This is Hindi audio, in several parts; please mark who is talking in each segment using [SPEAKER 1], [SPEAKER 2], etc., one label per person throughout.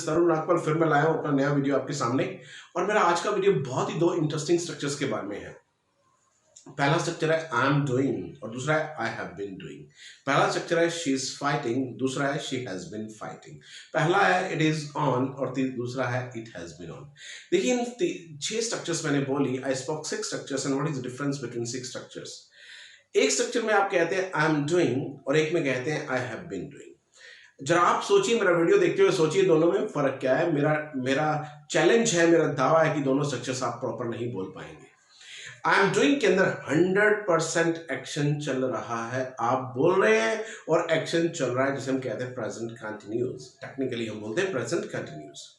[SPEAKER 1] इज तरुण नागपाल। फिर मैं लाया हूं अपना नया वीडियो आपके सामने। और मेरा आज का वीडियो बहुत ही दो इंटरेस्टिंग स्ट्रक्चर्स के बारे में है। पहला स्ट्रक्चर है आई एम डूइंग और दूसरा है आई हैव बीन डूइंग। पहला स्ट्रक्चर है शी इज फाइटिंग, दूसरा है शी हैज बीन फाइटिंग। पहला है इट इज ऑन और दूसरा है इट हैज बीन ऑन। देखिए इन 6 स्ट्रक्चर्स मैंने बोली। I spoke 6 structures and what is the difference between 6 structures. एक स्ट्रक्चर में आप कहते हैं आई एम डूइंग और एक में कहते हैं आई हैव बीन डूइंग। जरा आप सोचिए, मेरा वीडियो देखते हुए सोचिए दोनों में फर्क क्या है। मेरा चैलेंज है, मेरा दावा है कि दोनों स्ट्रक्चर्स आप प्रॉपर नहीं बोल पाएंगे। आई एम डूइंग के अंदर 100% एक्शन चल रहा है, आप बोल रहे हैं और एक्शन चल रहा है, जिसे हम कहते हैं प्रेजेंट कंटिन्यूअस। टेक्निकली हम बोलते हैं प्रेजेंट कंटिन्यूअस।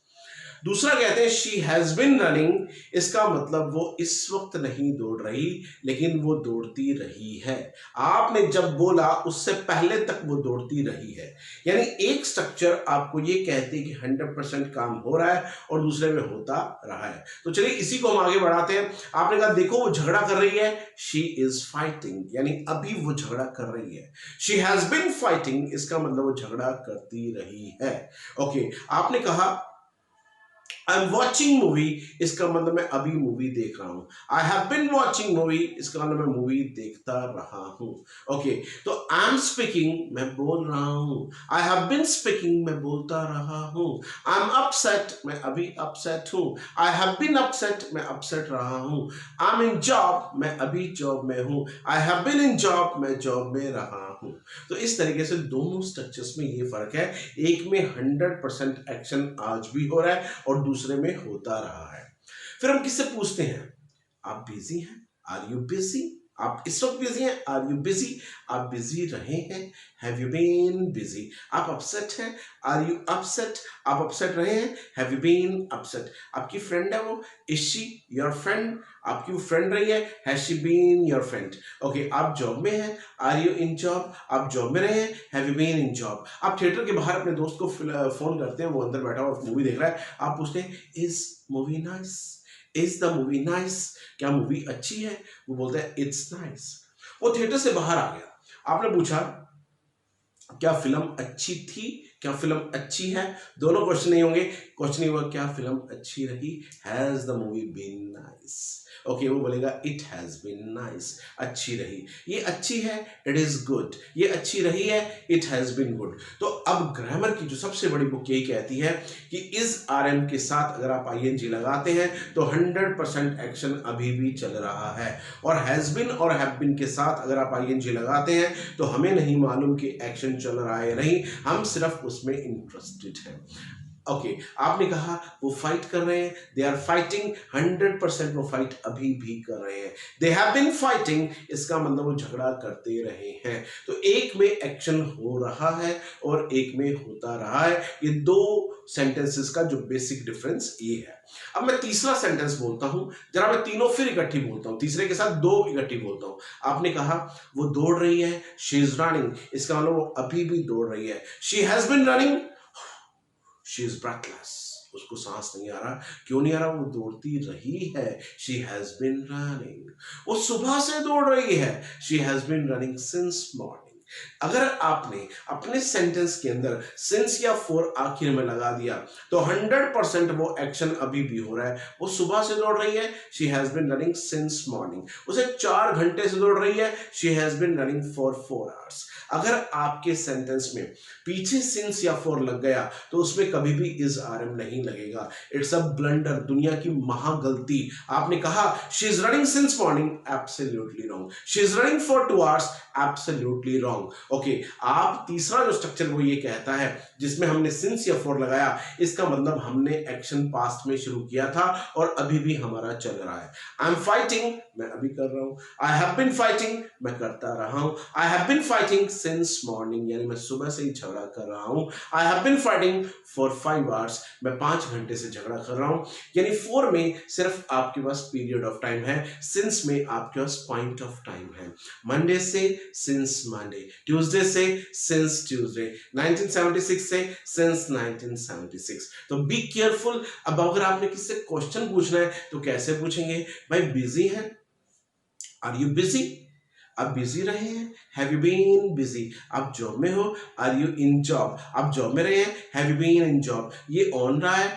[SPEAKER 1] दूसरा कहते हैं शी हैज बिन रनिंग। इसका मतलब वो इस वक्त नहीं दौड़ रही, लेकिन वो दौड़ती रही है। आपने जब बोला उससे पहले तक वो दौड़ती रही है। यानी एक स्ट्रक्चर आपको ये कहते हैं कि 100% काम हो रहा है और दूसरे में होता रहा है। तो चलिए इसी को हम आगे बढ़ाते हैं। आपने कहा देखो वो झगड़ा कर रही है, शी इज फाइटिंग, यानी अभी वो झगड़ा कर रही है। शी हैज बिन फाइटिंग, इसका मतलब वो झगड़ा करती रही है। ओके, आपने कहा आई एम वॉचिंग मूवी, इसका मतलब मैं अभी मूवी देख रहा हूं। I have been watching movie, इसका मतलब मैं मूवी देखता रहा हूं। ओके, तो आई एम स्पीकिंग, मैं बोल रहा हूं। आई हैव बिन स्पीकिंग, मैं बोलता रहा हूं। आई एम अपसेट, मैं अभी अपसेट हूं। आई हैव बिन अपसेट, मैं अपसेट रहा हूं। आई एम इन जॉब, मैं अभी जॉब में हूं। I have been in job, मैं जॉब में रहा हूं। तो इस तरीके से दोनों स्ट्रक्चर्स में ये फर्क है। एक में 100% एक्शन आज भी हो रहा है और दूसरे में होता रहा है। फिर हम किससे पूछते हैं, आप बिजी हैं, आर यू बिजी? आप इस वक्त बिजी हैं, आर यू बिजी? आप बिजी रहे हैं, हैव यू बीन बिजी? आप अपसेट हैं, आर यू अपसेट? आप अपसेट रहे हैं, हैव यू बीन अपसेट? आपकी फ्रेंड है वो, इज शी योर फ्रेंड? आपकी वो फ्रेंड रही है, has she been your friend? Okay, आप जॉब में हैं, आर यू इन जॉब? आप जॉब में रहे हैं, have you been in job? आप थिएटर के बाहर अपने दोस्त को फोन करते हैं, वो अंदर बैठा हुआ मूवी देख रहा है, आप पूछते हैं is movie nice? Is the movie nice? क्या मूवी अच्छी है? वो बोलता है इट्स नाइस। वो थिएटर से बाहर आ गया। आपने पूछा क्या फिल्म अच्छी थी, क्या फिल्म अच्छी है? दोनों क्वेश्चन नहीं होंगे। क्वेश्चन हुआ क्या फिल्म अच्छी रही, has the movie been nice? Okay, वो बोलेगा इट हैज बीन नाइस, अच्छी रही। ये अच्छी है, इट इज गुड। ये अच्छी रही है, इट हैज बीन गुड। तो अब ग्रामर की जो सबसे बड़ी बुक यही कहती है कि इज आरएम के साथ अगर आप आईएनजी लगाते हैं तो 100% एक्शन अभी भी चल रहा है, और हैज बीन और हैव बीन के साथ अगर आप आईएनजी लगाते हैं तो हमें नहीं मालूम कि एक्शन चल रहा है नहीं, हम सिर्फ उसमें इंटरेस्टेड हैं। ओके, आपने कहा वो फाइट कर रहे हैं, दे आर फाइटिंग, 100% वो फाइट अभी भी कर रहे हैं। दे हैव बीन फाइटिंग, इसका मतलब वो झगड़ा करते रहे हैं। तो एक में एक्शन हो रहा है और एक में होता रहा है। ये दो सेंटेंसेस का जो बेसिक डिफरेंस ये है। अब मैं तीसरा सेंटेंस बोलता हूं, जरा मैं तीनों फिर इकट्ठी बोलता हूं, तीसरे के साथ दो इकट्ठी बोलता हूं। आपने कहा वो दौड़ रही है, शी इज रनिंग, इसका मतलब वो अभी भी दौड़ रही है। She has been running, she is breathless, उसको सांस नहीं आ रहा। क्यों नहीं आ रहा? वो दौड़ती रही है, शी हैज बीन रनिंग। वो सुबह से दौड़ रही है, she has been running since morning. अगर आपने अपने सेंटेंस के अंदर सिंस या फॉर आखिर में लगा दिया तो 100% वो एक्शन अभी भी हो रहा है। वो सुबह से दौड़ रही है, she has been running since morning. उसे 4 घंटे से दौड़ रही है, she has been running for 4 hours. अगर आपके सेंटेंस में पीछे सिंस या फॉर लग गया तो उसमें कभी भी इज आरएम नहीं लगेगा। इट्स अ ब्लंडर, दुनिया की महागलती। आपने कहा she is running since morning, absolutely wrong. She is running for 2 hours, absolutely wrong. Okay, आप तीसरा जो स्ट्रक्चर वो ये कहता है जिसमें हमने सिंस या फॉर लगाया, इसका मतलब हमने एक्शन पास्ट में शुरू किया था और अभी भी हमारा चल रहा है। आई एम फाइटिंग, मैं अभी कर रहा हूं। आई हैव बीन फाइटिंग, मैं करता रहा हूं। I have been fighting since morning, यानी मैं सुबह से ही झगड़ा कर रहा हूं। I have been fighting for 5 hours, मैं 5 घंटे से झगड़ा कर रहा हूं। यानी 4 में सिर्फ आपके पास पीरियड ऑफ टाइम है, सिंस में आपके पास पॉइंट ऑफ टाइम है। मंडे से सिंस मंडे, ट्यूसडे से सिंस ट्यूसडे, 1976 से सिंस 1976। तो बी केयरफुल। अब अगर आपने किससे क्वेश्चन पूछना है तो कैसे पूछेंगे? भाई बिजी है, आर यू बिजी? आप बिजी रहे हैं, हैव यू बीन बिजी। आप जॉब में हो, आर यू इन जॉब, आप जॉब में रहे हैं, have you been in job. ये ऑन रहा है,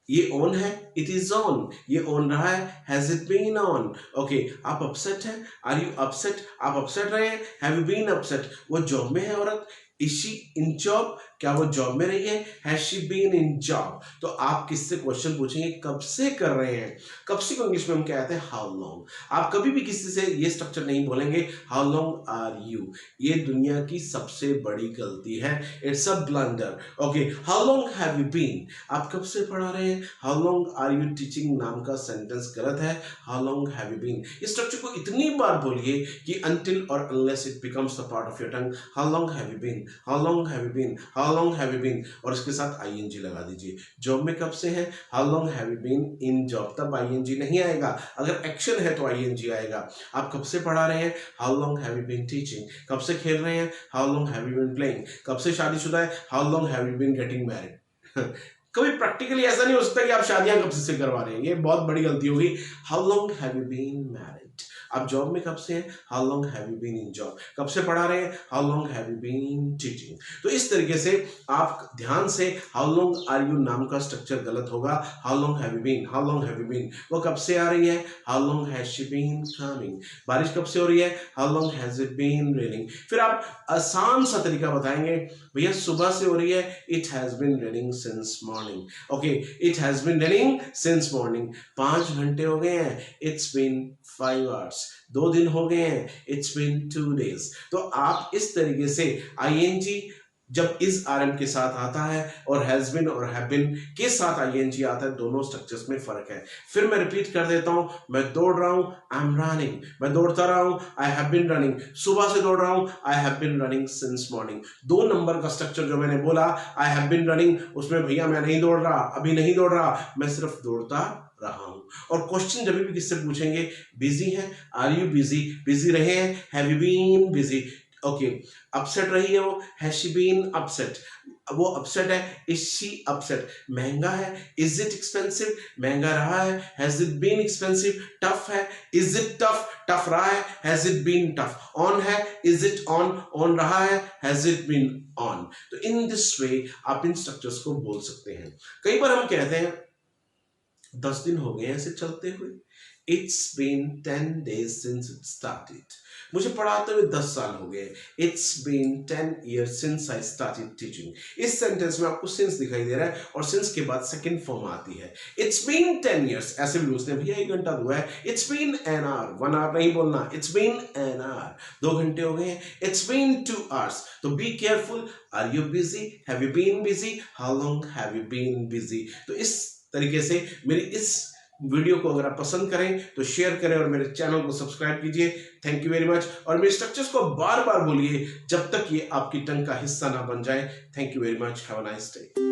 [SPEAKER 1] ये ऑन है, इट इज ऑन। ये ऑन रहा है, has it been on. Okay, आप अपसेट हैं, आर यू अपसेट, आप अपसेट रहे हैं, हैव यू बीन अपसेट। वो जॉब में है औरत, इज शी इन जॉब, क्या वो जॉब में रही है, has she been in job. तो आप किससे क्वेश्चन पूछेंगे, कब से कर रहे हैं। कब से को इंग्लिश में हम कहते हैं हाउ लॉन्ग। आप कभी भी किसी से ये स्ट्रक्चर नहीं बोलेंगे हाउ लॉन्ग आर यू, ये दुनिया की सबसे बड़ी गलती है, it's a blunder. Okay, how long have you been, आप कब से पढ़ा रहे हैं, how long are you teaching नाम का सेंटेंस गलत है, how long have you been. इस स्ट्रक्चर को इतनी बार बोलिए कि until और unless it becomes the part of your tongue, how long have you been, how long have you been, how long have you been, और इसके साथ ing लगा दीजिए। जॉब में कब से है, how long have you been in job, तब ing नहीं आएगा, अगर एक्शन है तो ing आएगा। आप कब से पढ़ा रहे हैं, how long have you been teaching, कब से खेल रहे हैं, how long have you been playing, कब से शादीशुदा है, how long have you been getting married। कभी प्रैक्टिकली ऐसा नहीं हो सकता कि आप शादियां कब से करवा रहे हैं, ये बहुत बड़ी गलती होगी। How long have you been married, आप जॉब में कब से हैं, how long have you been in job, कब से पढ़ा रहे हैं, how long have you been teaching. तो इस तरीके से आप ध्यान से, हाउ लॉन्ग आर यू नाम का स्ट्रक्चर गलत होगा, how long have you been, how long have you been, वो कब से आ रही है, how long has she been coming, बारिश कब से हो रही है, how long has it been raining. फिर आप आसान सा तरीका बताएंगे, भैया सुबह से हो रही है, it has been raining since morning. Okay, it has been raining since morning, 5 घंटे हो गए हैं, इट्स बीन 5 आवर्स, 2 दिन हो गए हैं, इट्स बीन 2 डेज। तो आप इस तरीके से आईएनजी जब इज आरएम के साथ आता है और हैज बीन और हैव बीन के साथ आईएनजी आता है, दोनों स्ट्रक्चर्स में फर्क है। फिर मैं रिपीट कर देता हूं, मैं दौड़ रहा हूं, आई एम रनिंग, मैं दौड़ता रहा हूं, आई हैव बीन रनिंग, सुबह से दौड़ रहा हूं, I have been running since morning. 2 number का स्ट्रक्चर जो मैंने बोला, आई हैव बीन रनिंग, उसमें भैया मैं नहीं दौड़ रहा, अभी नहीं दौड़ रहा, मैं सिर्फ दौड़ता रहा हूं। और क्वेश्चन जब भी किससे पूछेंगे, बिजी है, आर यू बिजी, बिजी रहे हैं, have you been busy. Okay, upset रही है वो, हैज शी बीन अपसेट, वो अपसेट है, इज शी अपसेट। महंगा है, इज इट एक्सपेंसिव, महंगा रहा है, has it been expensive. Tough है, इज इट टफ, टफ रहा है, has it been tough. On है, इज इट ऑन, ऑन रहा है, हैज इट बीन ऑन। तो इन दिस वे आप इन स्ट्रक्चर्स को बोल सकते हैं। कई बार हम कहते हैं 10 दिन हो गए ऐसे चलते हुए, it's been 10 days since it started, मुझे पढ़ाते हुए 10 साल हो गए, it's been 10 years since I started teaching. इस सेंटेंस में आपको सिंस दिखाई दे रहा है और सिंस के बाद सेकंड फॉर्म आती है, इट्स बीन 10 years। ऐसे भी पूछते हैं, भैया 1 घंटा हुआ है, it's been an hour, 1 hour नहीं बोलना, इट्स बीन एन आवर, 2 घंटे हो गए हैं, इट्स बीन 2 hours। तो be careful, are you busy, have you been busy, how long have you been busy. तो इस तरीके से मेरी इस वीडियो को अगर आप पसंद करें तो शेयर करें और मेरे चैनल को सब्सक्राइब कीजिए। Thank you very much. और मेरे स्ट्रक्चर्स को बार बार बोलिए जब तक ये आपकी टंग का हिस्सा ना बन जाए। Thank you very much, have a nice day.